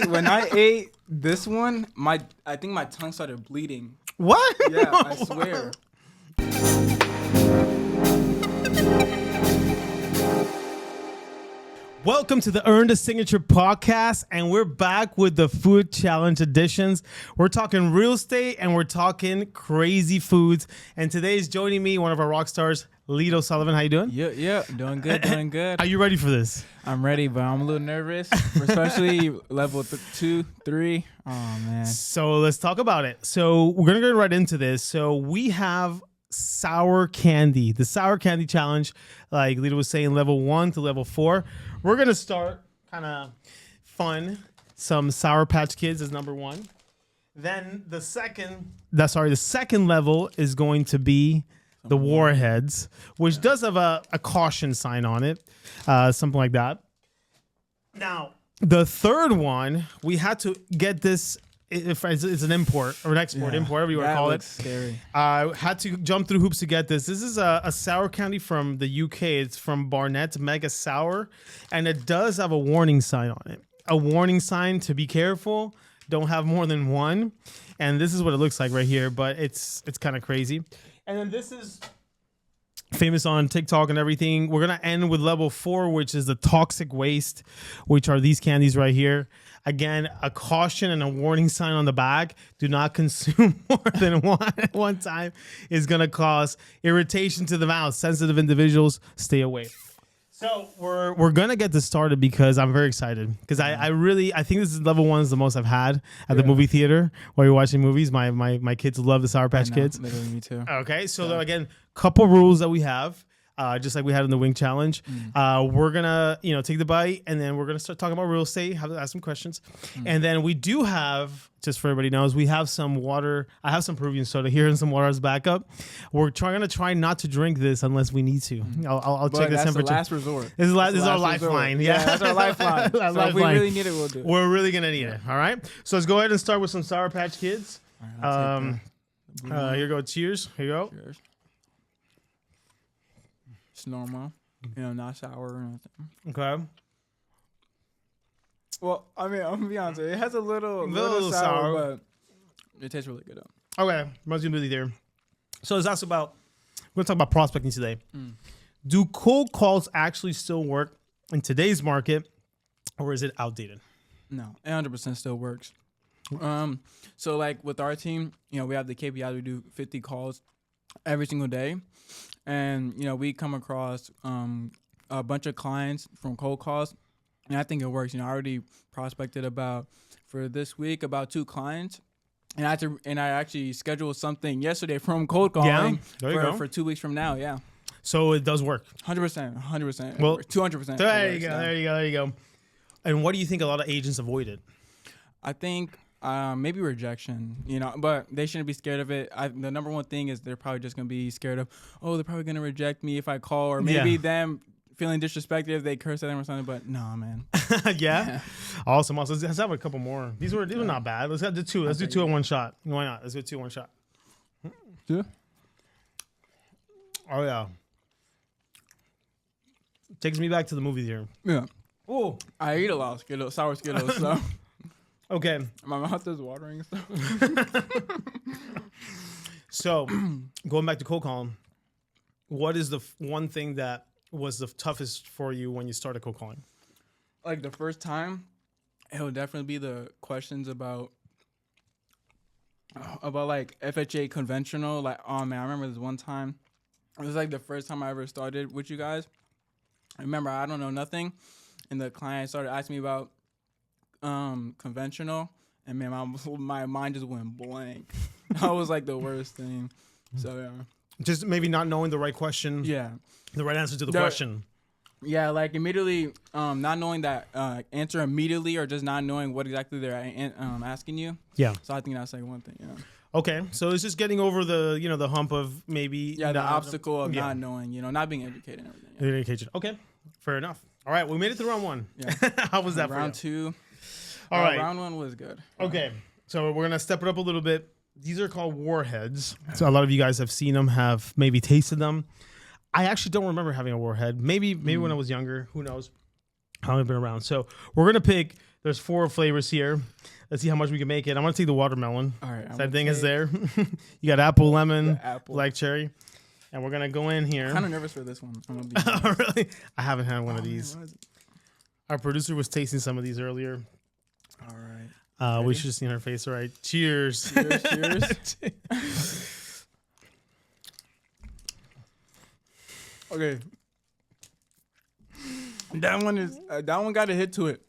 When I ate this one, I think my tongue started bleeding. What? Yeah, I swear. Welcome to the Earn the Signature podcast, and we're back with the food challenge editions. We're talking real estate and we're talking crazy foods. And today is joining me, one of our rock stars, Lito Sullivan. How you doing? Yeah, doing good. Are you ready for this? I'm ready, but I'm a little nervous, especially level 2, 3. Oh man. So let's talk about it. So we're gonna go right into this. So we have sour candy, the sour candy challenge, like Lito was saying, level 1 to level 4. We're gonna start kind of fun. Some Sour Patch Kids is number 1. Then the second level is going to be the Warheads, which does have a caution sign on it, something like that. Now, the third one, we had to get this. If it's an import or an export, whatever you want to call it. Scary. Had to jump through hoops to get this. This is a sour candy from the UK. It's from Barnett's Mega Sour, and it does have a warning sign on it. A warning sign to be careful. Don't have more than one. And this is what it looks like right here, but it's kind of crazy. And then this is famous on TikTok and everything. We're going to end with level 4, which is the toxic waste, which are these candies right here. Again, a caution and a warning sign on the bag. Do not consume more than one time. Is going to cause irritation to the mouth. Sensitive individuals, stay away. So we're going to get this started because I'm very excited. Because I think this is level 1 is the most I've had at the movie theater while you're watching movies. My kids love the Sour Patch Kids. Literally me too. Okay, so again, couple rules that we have. Just like we had in the wing challenge, we're gonna take the bite, and then we're gonna start talking about real estate. Ask some questions, and then we do have, just for everybody knows, we have some water. I have some Peruvian soda here and some water as backup. We're gonna try not to drink this unless we need to. I'll check the temperature. That's the last resort. This is our lifeline. Yeah, that's our lifeline. So if we really need it, we'll do it. We're really gonna need it. All right. So let's go ahead and start with some Sour Patch Kids. Right, here you go. Cheers. Here you go. Cheers. It's normal, not sour or nothing. Okay. Well, I mean, I'm gonna be honest. It has a little sour, but it tastes really good. Okay, reminds me of there. So let's ask about. We're gonna talk about prospecting today. Do cold calls actually still work in today's market, or is it outdated? No, it 100% still works. So like with our team, we have the KPI. We do 50 calls every single day. And, we come across a bunch of clients from cold calls, and I think it works. I already prospected for this week about 2 clients, and I actually scheduled something yesterday from cold calling for 2 weeks from now. Yeah. So it does work. 100%. Well, 200%. There you go. And what do you think a lot of agents avoided? I think maybe rejection, but they shouldn't be scared of it. The number one thing is they're probably just going to be scared of, they're probably going to reject me if I call, or maybe them feeling disrespected if they curse at them or something, but no, man. Yeah. Awesome. Let's have a couple more. These were not bad. Let's do 2. Let's do 2 in one shot. Why not? Let's do 2 in one shot. Yeah. Oh, yeah. Takes me back to the movie theater. Yeah. Oh, I eat a lot of Skittles, sour Skittles, so. Okay. My mouth is watering and stuff. So, going back to cold calling, what is the one thing that was the toughest for you when you started cold calling? Like the first time, it would definitely be the questions about like FHA conventional. Like, oh man, I remember this one time. It was like the first time I ever started with you guys. I remember I don't know nothing, and the client started asking me about conventional, and man, my mind just went blank. That was like the worst thing. So yeah, just maybe not knowing the right question. Yeah, the right answer to the question. Yeah, like immediately, not knowing that answer immediately, or just not knowing what exactly they're asking you. Yeah. So I think that's like one thing. Yeah. Okay, so it's just getting over the the hump of maybe the obstacle of not knowing, not being educated and everything. Yeah. Education. Okay, fair enough. All right, we made it through round 1. Yeah. How was that round for you? 2? All right. Round 1 was good. Okay, so we're gonna step it up a little bit. These are called Warheads. So a lot of you guys have seen them, have maybe tasted them. I actually don't remember having a Warhead. Maybe when I was younger. Who knows? How long I've been around. So we're gonna pick. There's 4 flavors here. Let's see how much we can make it. I'm gonna take the watermelon. All right. Same thing is there. You got apple, lemon, apple. black cherry, and we're gonna go in here. Kind of nervous for this one. I'm gonna be Oh, really? I haven't had one of these. what is it? Our producer was tasting some of these earlier. All right. We Ready? should have seen her face. All right. Cheers. Cheers. Cheers. Okay. That one got a hit to it.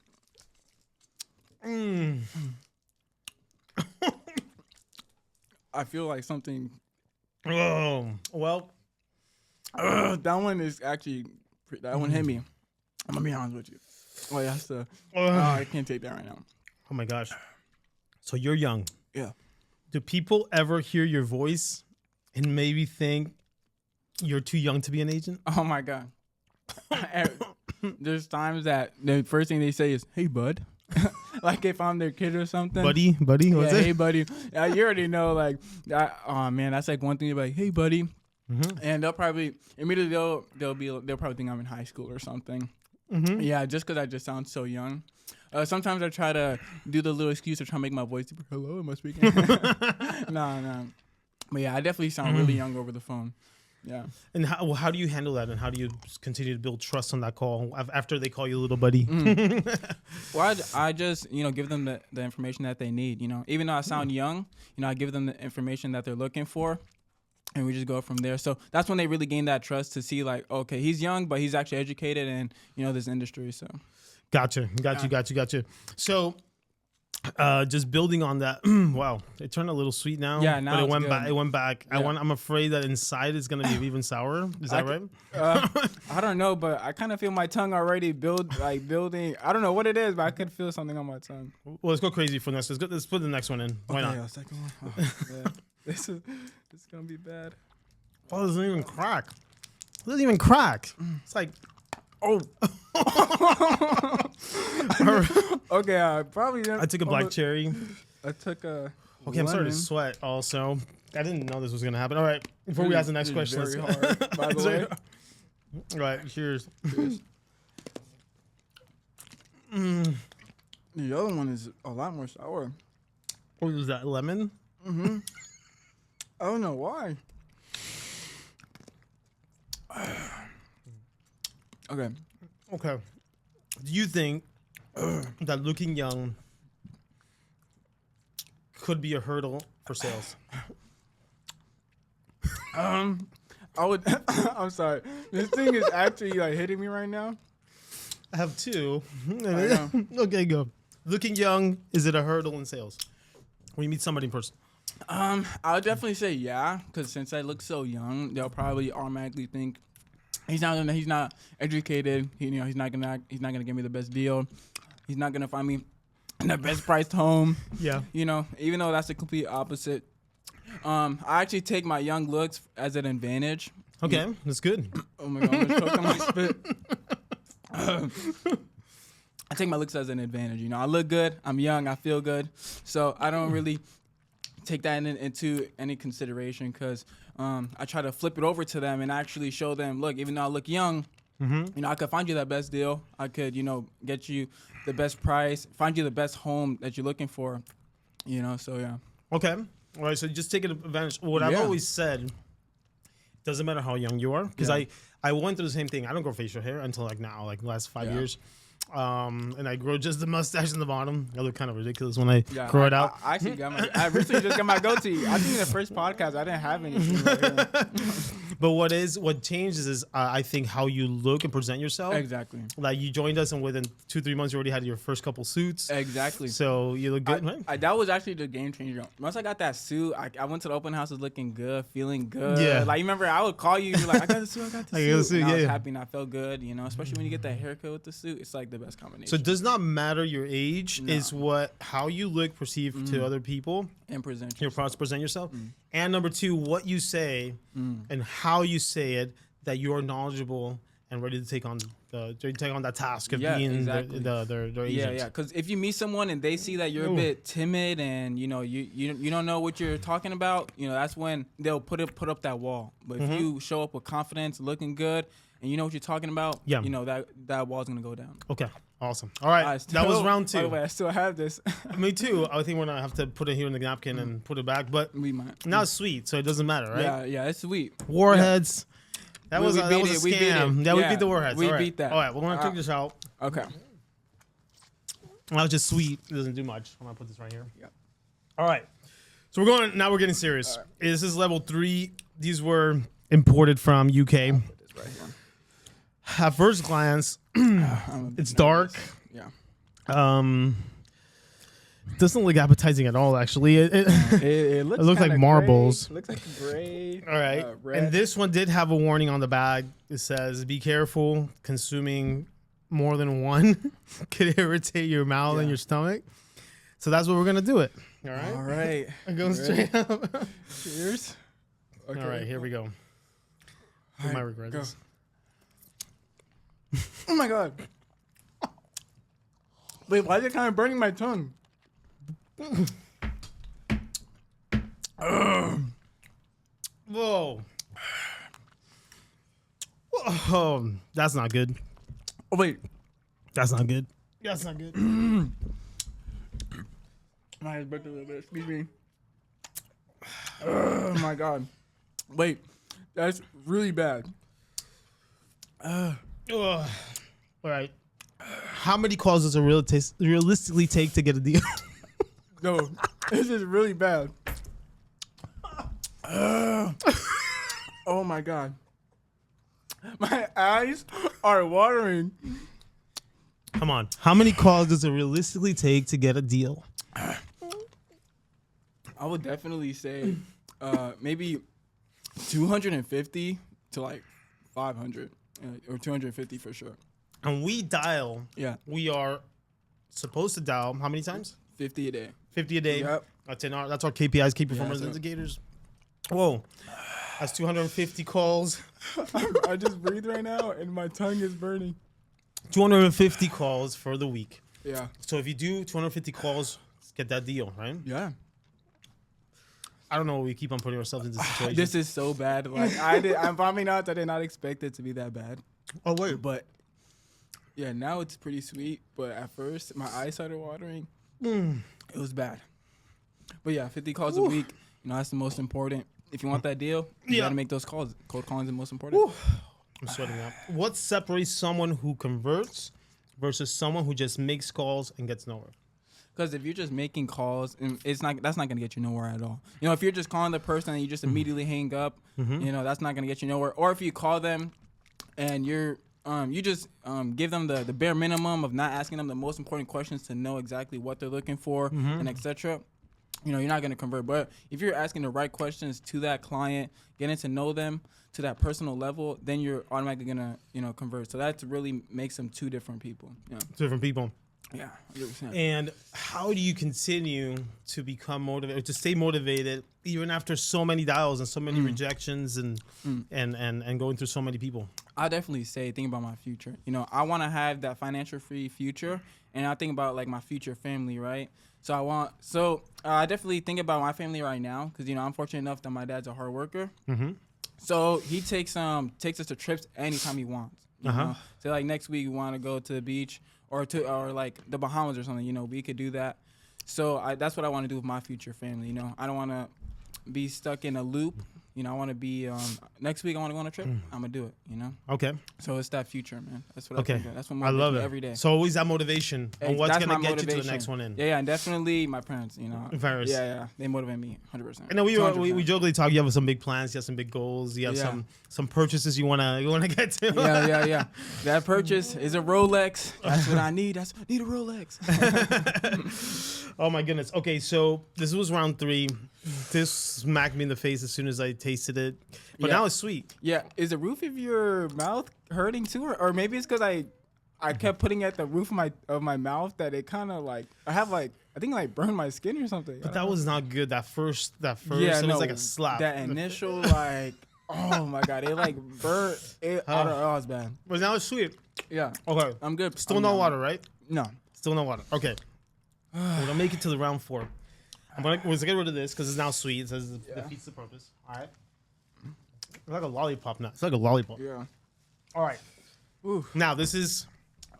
I feel like something. Oh, well. That one is actually. That one hit me. I'm gonna be honest with you. Oh yeah, that's the. I can't take that right now. Oh my gosh. So you're young. Yeah. Do people ever hear your voice and maybe think you're too young to be an agent? Oh my god. There's times that the first thing they say is, "Hey, bud," like if I'm their kid or something. Buddy, what's Yeah, it? hey, buddy. You already know, like, oh man, that's like one thing. They're like, "Hey, buddy," and they'll probably immediately they'll probably think I'm in high school or something. Yeah, just because I just sound so young. Sometimes I try to do the little excuse to try to make my voice deeper. Hello, am I speaking? No. But yeah, I definitely sound really young over the phone. Yeah. And how do you handle that? And how do you continue to build trust on that call after they call you little buddy? Well, I just, give them the information that they need, Even though I sound young, I give them the information that they're looking for. And we just go from there. So that's when they really gain that trust to see, like, okay, he's young, but he's actually educated in, this industry. So. Gotcha. So, just building on that. Wow, it turned a little sweet now. Yeah, now but it's good. It went back. Yeah. I'm afraid that inside it's gonna be even sour. Is that right? I don't know, but I kind of feel my tongue already building. I don't know what it is, but I could feel something on my tongue. Well, let's go crazy for next. Let's put the next one in. Why not? Yeah, second one. Oh, yeah. This is gonna be bad. Oh, it doesn't even crack. It doesn't even crack. It's like, oh. Okay, I probably didn't. I took a black cherry. I took a. Okay, I'm starting to lemon. sweat also. I didn't know this was going to happen. All right, before we ask the next question. Very let's- hard, by the way. All right, cheers. The other one is a lot more sour. What was that, lemon? I don't know why. Okay. Okay. Do you think that looking young could be a hurdle for sales? I would. I'm sorry. This thing is actually like hitting me right now. I have 2. know. Okay, go. Looking young, is it a hurdle in sales? When you meet somebody in person? I would definitely say yeah, because since I look so young, they'll probably automatically think he's not educated. He's not gonna give me the best deal. He's not gonna find me the best priced home. Yeah. Even though that's the complete opposite. I actually take my young looks as an advantage. Okay, that's good. Oh my god, I'm gonna choke on my spit. I take my looks as an advantage. I look good. I'm young. I feel good. So I don't really take that into any consideration because I try to flip it over to them and actually show them, look, even though I look young, I could find you that best deal. I could, get you the best price, find you the best home that you're looking for, so yeah. Okay. All right, so just take advantage. What I've Yeah. always said, doesn't matter how young you are, because Yeah. I went through the same thing. I don't grow facial hair until like now, like the last 5 years. And I grow just the mustache in the bottom. I look kind of ridiculous when I grow it out. I actually I recently just got my goatee. I think in the first podcast I didn't have anything right here. But what changes is I think how you look and present yourself. Exactly. Like you joined us, and within 2-3 months, you already had your first couple suits. Exactly. So you look good, right? That was actually the game changer. Once I got that suit, I went to the open house looking good, feeling good. Yeah. Like, you remember, I would call you, you're like, I got the suit, I got the I got the suit. suit, And I was yeah. happy and I felt good, especially when you get that haircut with the suit. It's like the best combination. So it does not matter your age. No. It's how you look perceived to other people. and present Your yourself. proud to present yourself. And number 2, what you say and how you say it, that you are knowledgeable and ready to take on that task of Yeah, being exactly. their agent. Yeah. Because if you meet someone and they see that you're a bit timid and you don't know what you're talking about, that's when they'll put up that wall. But if you show up with confidence, looking good, and you know what you're talking about, Yeah. that wall's gonna go down. Okay. Awesome. All right. That was round By the 2. way, I still have this. Me too. I think we're gonna have to put it here in the napkin and put it back, but We might. now it's sweet, so it doesn't matter, right? Yeah, it's sweet. Warheads. That was a beat it. We beat scam. it. Yeah, we Yeah, beat the warheads. we All right. beat that. All right, we're gonna cook this out. Okay. That was just sweet. It doesn't do much. I'm gonna put this right here. Yep. All right. So we're going. Now we're getting serious. This is level 3. These were imported from UK. Put this right here. At first glance, I'm a bit it's dark. Yeah. Doesn't look appetizing at all. Actually, It looks. It looks like kinda marbles. Gray. Looks like gray. all right. Red. And this one did have a warning on the bag. It says, "Be careful consuming more than one could irritate your mouth and Yeah. your stomach." So that's what we're gonna do it. All right. All right. I'm going straight up. Cheers. Okay. All right, here we go. I right, might regret go. this. Oh my god. Wait, why is it kind of burning my tongue? Whoa. Whoa. That's not good. Oh wait. That's not good. That's not good. My eyes burnt a little bit. Excuse me. Oh my god. Wait, that's really bad. Ugh. All right. How many calls does it realistically take to get a deal? No, this is really bad. Oh my god. My eyes are watering. Come on. How many calls does it realistically take to get a deal? I would definitely say maybe 250 to like 500 or 250 for sure. And we dial. Yeah, We are supposed to dial how many times? 50 a day. 50 a day. Yep. That's our KPIs, key performance so- indicators. Whoa. That's 250 calls. I just breathe right now and my tongue is burning. 250 calls for the week. Yeah. So if you do 250 calls, get that deal, right? Yeah. I don't know why we keep on putting ourselves in this situation. This is so bad. Like I'm bombing out. I did not expect it to be that bad. Oh wait, But yeah, now it's pretty sweet. But at first, my eyes started watering. Mm. It was bad. But yeah, 50 calls a week. You know, that's the most important. If you want that deal, you Yeah. gotta make those calls. Cold calling is the most important. I'm sweating now. What separates someone who converts versus someone who just makes calls and gets nowhere? Because if you're just making calls, that's not gonna get you nowhere at all. You know, if you're just calling the person and you just immediately hang up, you know, that's not gonna get you nowhere. Or if you call them and you just give them the bare minimum of not asking them the most important questions to know exactly what they're looking for and etc. You know, you're not gonna convert. But if you're asking the right questions to that client, getting to know them to that personal level, then you're automatically gonna, you know, convert. So that really makes them two different people. Yeah. Different people. Yeah. 100%. And how do you continue to become motivated, to stay motivated, even after so many dials and so many rejections and going through so many people? I definitely say think about my future. You know, I want to have that financial free future, and I think about like my future family, right? So I definitely think about my family right now because you know I'm fortunate enough that my dad's a hard worker. So he takes us to trips anytime he wants. You know? So like next week we want to go to the beach or like the Bahamas or something. You know, we could do that. So that's what I want to do with my future family. You know, I don't want to be stuck in a loop. You know, I want to be next week. I want to go on a trip. I'm gonna do it. You know. Okay. So it's that future, man. That's what Okay. I think. That's what I motivates love me it every day. So always that motivation on what's That's gonna my get you to the motivation. next one in. Yeah, and definitely my parents. You know. Parents. Yeah, they motivate me 100%. I know we 200%. jokingly talk. You have some big plans. You have some big goals. You have Yeah. some purchases you wanna get to. Yeah. That purchase is a Rolex. That's what I need. Need a Rolex. Oh my goodness. Okay, so this was round 3. This smacked me in the face as soon as I tasted it, but Yeah. now it's sweet. Yeah, is the roof of your mouth hurting too, or maybe it's because I kept putting it at the roof of my mouth that it kind of like I think like burned my skin or something. But that was not good. That first, yeah, it was like a slap. That initial like, oh my god, it like burnt. I don't know, it was bad. But now it's sweet. Yeah, Okay. I'm good. Still I'm no down. water, right? No. Still no water. Okay. We're gonna make it to the round 4. We're gonna get rid of this because it's now sweet. It says it defeats the purpose. All right. It's like a lollipop now. It's like a lollipop. Yeah. All right. Ooh. Now this is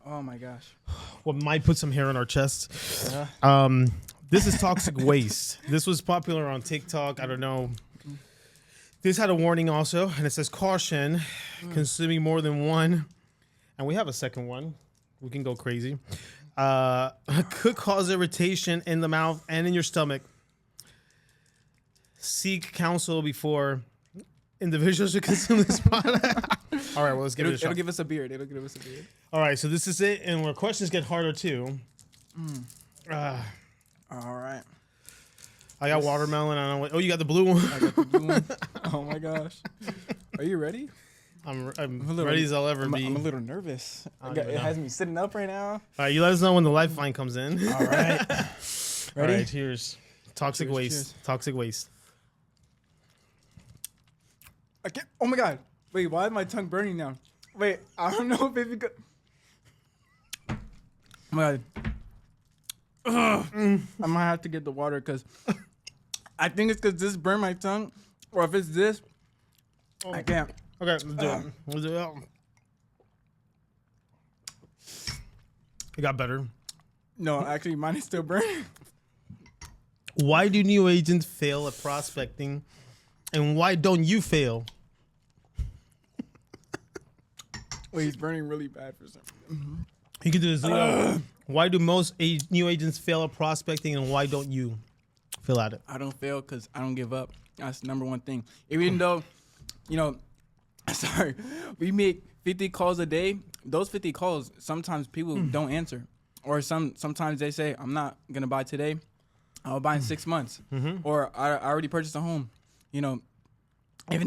Oh my gosh. What might put some hair on our chest. Yeah. This is toxic waste. This was popular on TikTok. I don't know. This had a warning also, and it says caution, consuming more than one. And we have a second one. We can go crazy. Could cause irritation in the mouth and in your stomach. Seek counsel before individuals should consume this product. All right, well, let's give it a shot. It'll give us a beard. It'll give us a beard. All right, so this is it, and where questions get harder too. All right. I got watermelon. I don't know. Oh, you got the blue one. I got the blue one. Oh my gosh. Are you ready? I'm little- ready as I'll ever be. I'm a little nervous. don't It even know. has me sitting up right now. All right, you let us know when the lifeline comes in. All right. All Ready? right, cheers. Toxic Cheers, waste. cheers. Toxic waste. I can't. Oh my god. Wait, why is my tongue burning now? Wait, I don't know if it's because. Oh my god. I might have to get the water because I think it's because this burned my tongue, or if it's this, I can't. Okay, let's do it. Let's do it. It got better. No, actually, mine is still burning. Why do new agents fail at prospecting, and why don't you fail? Wait, he's burning really bad for some reason. You can do this. Why do most new agents fail at prospecting, and why don't you fail at it? I don't fail because I don't give up. That's the number one thing. Even though, sorry, we make 50 calls a day. Those 50 calls, sometimes people don't answer. Or sometimes they say, I'm not going to buy today. I'll buy in 6 months. Or I already purchased a home. Even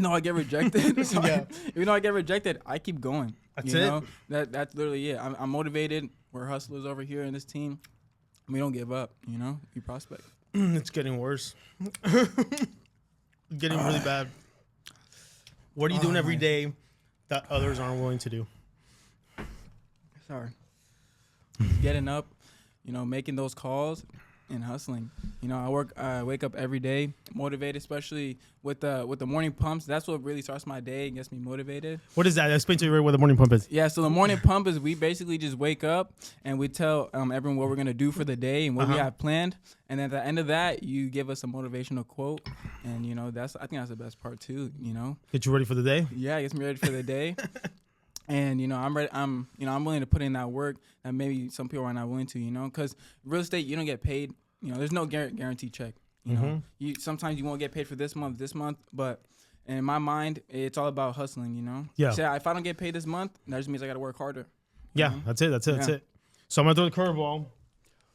though I get rejected, even though I get rejected, I keep going. That's it. That's literally it. I'm motivated. We're hustlers over here in this team. We don't give up. We prospect. It's getting worse. Getting really bad. What are you doing every day that others aren't willing to do? Sorry. Getting up, making those calls and hustling. I wake up every day motivated, especially with the morning pumps. That's what really starts my day and gets me motivated. What is that? Explain to me what the morning pump is. Yeah, so the morning pump is we basically just wake up and we tell everyone what we're going to do for the day and what we have planned. And at the end of that, you give us a motivational quote. And, I think that's the best part too, Get you ready for the day? Yeah, it gets me ready for the day. And I'm ready. I'm willing to put in that work that maybe some people are not willing to. Because real estate, you don't get paid. There's no guaranteed check. You sometimes you won't get paid for this month, but in my mind, it's all about hustling. Yeah. So if I don't get paid this month, that just means I got to work harder. Yeah, that's it. That's Yeah. it. So I'm gonna throw the curveball.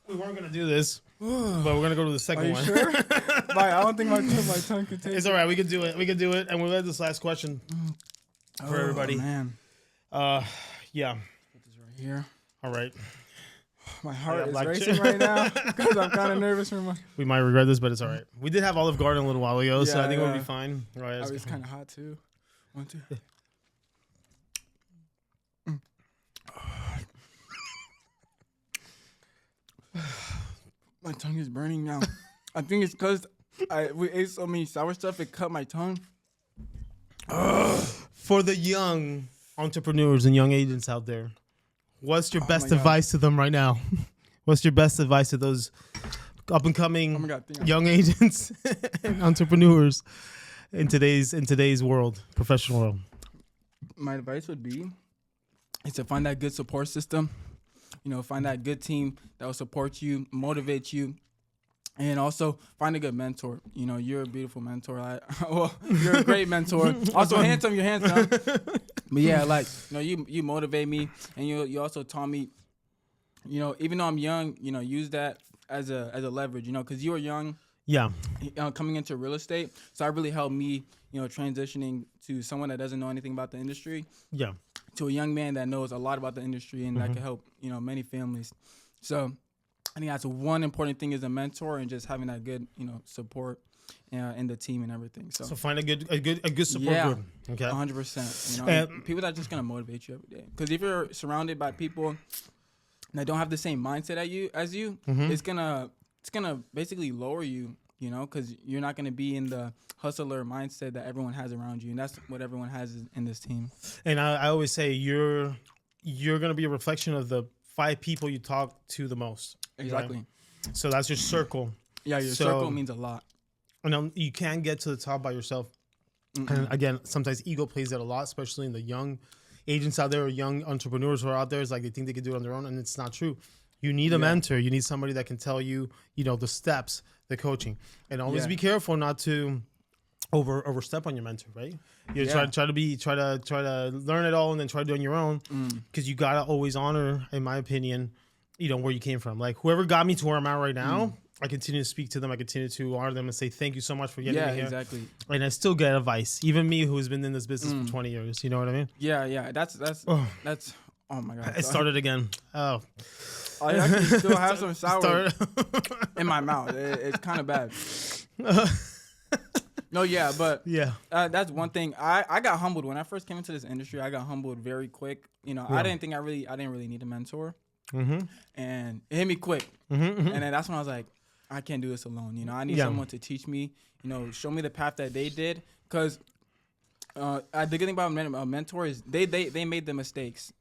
We weren't gonna do this, but we're gonna go to the second Are you one. sure? I don't think my tongue can take It's all right. We can do it. We can do it. And we'll have this last question for everybody. Man, Yeah. put this right here. All right. My heart is black racing chip. right now because I'm kind of nervous for my. We might regret this, but it's all right. We did have Olive Garden a little while ago, so Yeah, I think we'll yeah. be fine. All right. Oh, let's it's go. kind of hot too. 1, 2. My tongue is burning now. I think it's because we ate so many sour stuff it cut my tongue. For the young entrepreneurs and young agents out there, what's your best my God. advice to them right now? What's your best advice to those up and coming Oh my God, damn. young agents and entrepreneurs in today's world, professional world? My advice would be is to find that good support system. Find that good team that will support you, motivate you, and also find a good mentor. You're a beautiful mentor. You're a great mentor. Also handsome. You're handsome. But yeah, you motivate me, and you also taught me. Even though I'm young, use that as a leverage. Because you were young. Yeah. Coming into real estate, so that really helped me. Transitioning to someone that doesn't know anything about the industry. Yeah. To a young man that knows a lot about the industry and that can help, many families. So I think that's one important thing is a mentor and just having that good, support in the team and everything. So So find a good support Yeah. group. Okay. 100%. And- People that are just gonna motivate you every day. Because if you're surrounded by people that don't have the same mindset as you, it's gonna basically lower you. Because you're not gonna be in the hustler mindset that everyone has around you, and that's what everyone has in this team. And I always say you're you're gonna be a reflection of the 5 people you talk to the most. Exactly. Right? So that's your circle. Yeah, your circle means a lot. And you can't get to the top by yourself. And again, sometimes ego plays that a lot, especially in the young agents out there or young entrepreneurs who are out there. It's like they think they can do it on their own, and it's not true. You need a mentor. You need somebody that can tell you, the steps, the coaching, and always be careful not to overstep on your mentor, right? You try to learn it all and then try to do it on your own, because you gotta always honor, in my opinion, where you came from. Like whoever got me to where I'm at right now, I continue to speak to them. I continue to honor them and say thank you so much for getting me here. Yeah, exactly. And I still get advice, even me who's been in this business for 20 years. You know what I mean? Yeah. That's. Oh my god! It started again. Oh, I actually still have some sour in my mouth. It's kind of bad. No, yeah, but that's one thing. I got humbled when I first came into this industry. I got humbled very quick. I didn't think I didn't really need a mentor, and it hit me quick. And then that's when I was like, I can't do this alone. I need someone to teach me. Show me the path that they did. Because the good thing about a mentor is they made the mistakes.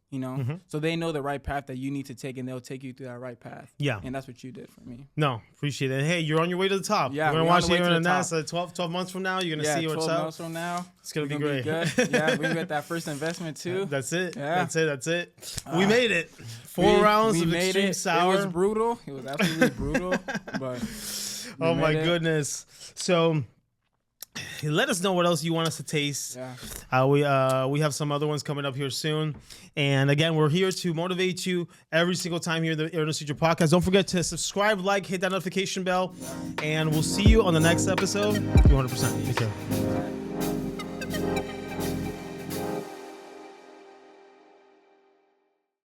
So they know the right path that you need to take, and they'll take you through that right path. Yeah. And that's what you did for me. No, appreciate it. Hey, you're on your way to the top. Yeah. We're going to watch you in the NASA 12 months from now. You're going to see what's up. 12 months from now. It's going to be great. Good. Yeah, we get that first investment too. That's it. Yeah. That's it. We made it. 4 rounds of extreme sour. It was brutal. It was absolutely brutal. But oh my goodness. So let us know what else you want us to taste. Yeah. We have some other ones coming up here soon. And again, we're here to motivate you every single time here at the Earnest Future Podcast. Don't forget to subscribe, hit that notification bell, and we'll see you on the next episode. 200%. Take care.